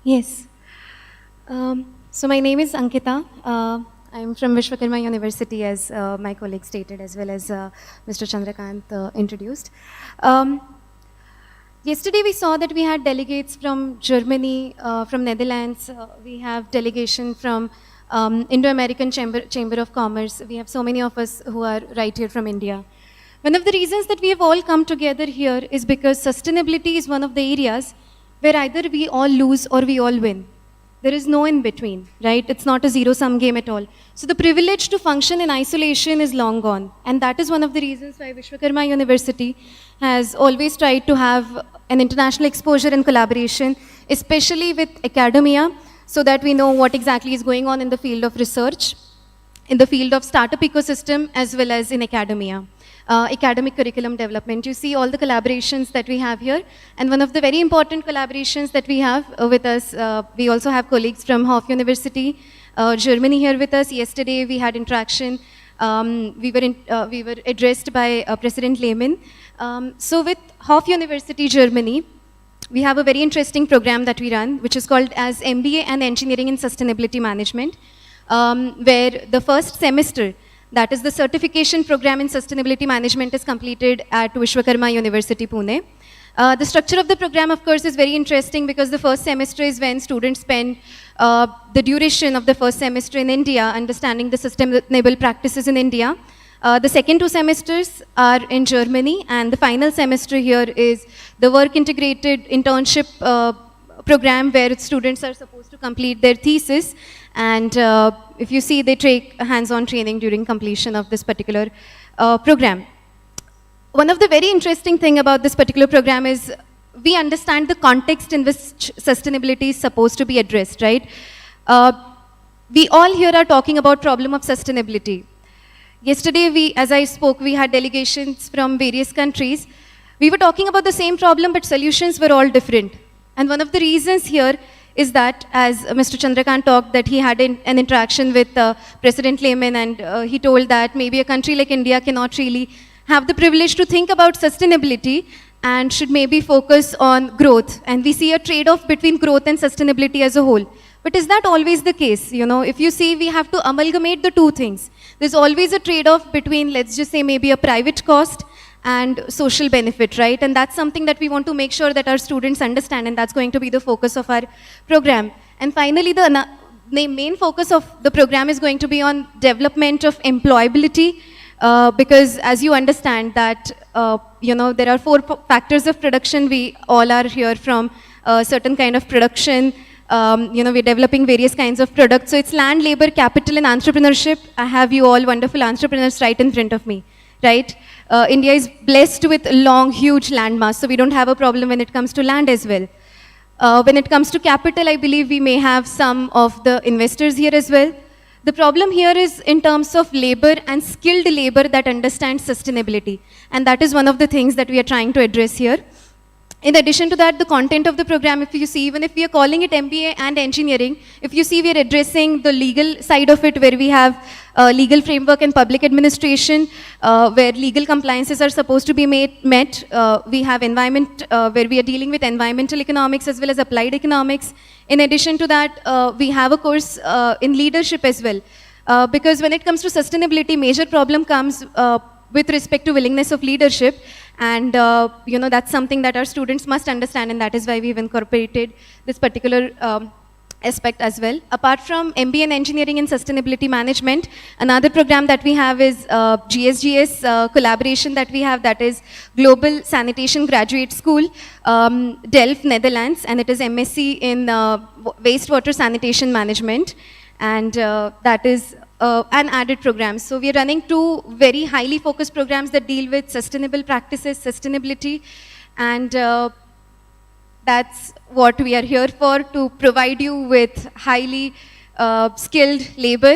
Yes. So my name is Ankita. I'm from Vishwakarma University, as my colleague stated, as well as Mr. Chandrakant introduced. Um, Yesterday we saw that we had delegates from Germany, from Netherlands. We have delegation from Indo-American Chamber of Commerce. We have so many of us who are right here from India. One of the reasons that we have all come together here is because sustainability is one of the areas where either we all lose or we all win. There is no in between, right? It's not a zero-sum game at all. So the privilege to function in isolation is long gone. And that is one of the reasons why Vishwakarma University has always tried to have an international exposure and collaboration, especially with academia, so that we know what exactly is going on in the field of research, in the field of startup ecosystem, as well as in academia. Academic curriculum development. You see all the collaborations that we have here. And one of the very important collaborations that we have with us, we also have colleagues from Hof University, Germany here with us. Yesterday we had interaction. We were addressed by President Lehmann. So with Hof University, Germany, we have a very interesting program that we run, which is called as MBA and Engineering in Sustainability Management, where the first semester, that is the certification program in sustainability management, is completed at Vishwakarma University, Pune. The structure of the program, of course, is very interesting because the first semester is when students spend the duration of the first semester in India, understanding the sustainable practices in India. The second 2 semesters are in Germany, and the final semester here is the work integrated internship program where students are supposed to complete their thesis. And if you see, they take hands-on training during completion of this particular program. One of the very interesting thing about this particular program is we understand the context in which sustainability is supposed to be addressed, right? We all here are talking about problem of sustainability. Yesterday, as I spoke, we had delegations from various countries. We were talking about the same problem, but solutions were all different. And one of the reasons here is that, as Mr. Chandrakant talked, that he had an interaction with President Lehmann, and he told that maybe a country like India cannot really have the privilege to think about sustainability and should maybe focus on growth. And we see a trade-off between growth and sustainability as a whole. But is that always the case? You know, if you see, we have to amalgamate the two things. There's always a trade-off between, let's just say, maybe a private cost and social benefit, right? And that's something that we want to make sure that our students understand, and that's going to be the focus of our program. And finally, the main focus of the program is going to be on development of employability, because as you understand that, you know, there are 4 factors of production. We all are here from a certain kind of production. You know, we're developing various kinds of products. So it's land, labor, capital, and entrepreneurship. I have you all wonderful entrepreneurs right in front of me, right? India is blessed with long, huge land mass, so we don't have a problem when it comes to land as well. When it comes to capital, I believe we may have some of the investors here as well. The problem here is in terms of labor and skilled labor that understands sustainability. And that is one of the things that we are trying to address here. In addition to that, the content of the program, if you see, even if we are calling it MBA and engineering, if you see, we are addressing the legal side of it, where we have legal framework and public administration, where legal compliances are supposed to be met. We have environment, where we are dealing with environmental economics as well as applied economics. In addition to that, we have a course in leadership as well. Because when it comes to sustainability, major problem comes with respect to willingness of leadership. And you know, that's something that our students must understand, and that is why we've incorporated this particular aspect as well. Apart from MBA in Engineering and Sustainability Management, another program that we have is GSGS collaboration that we have, that is Global Sanitation Graduate School, Delft, Netherlands, and it is MSc in Wastewater Sanitation Management, and that is an added program. So we are running 2 very highly focused programs that deal with sustainable practices, sustainability, and that's what we are here for, to provide you with highly skilled labor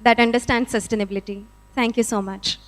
that understands sustainability. Thank you so much.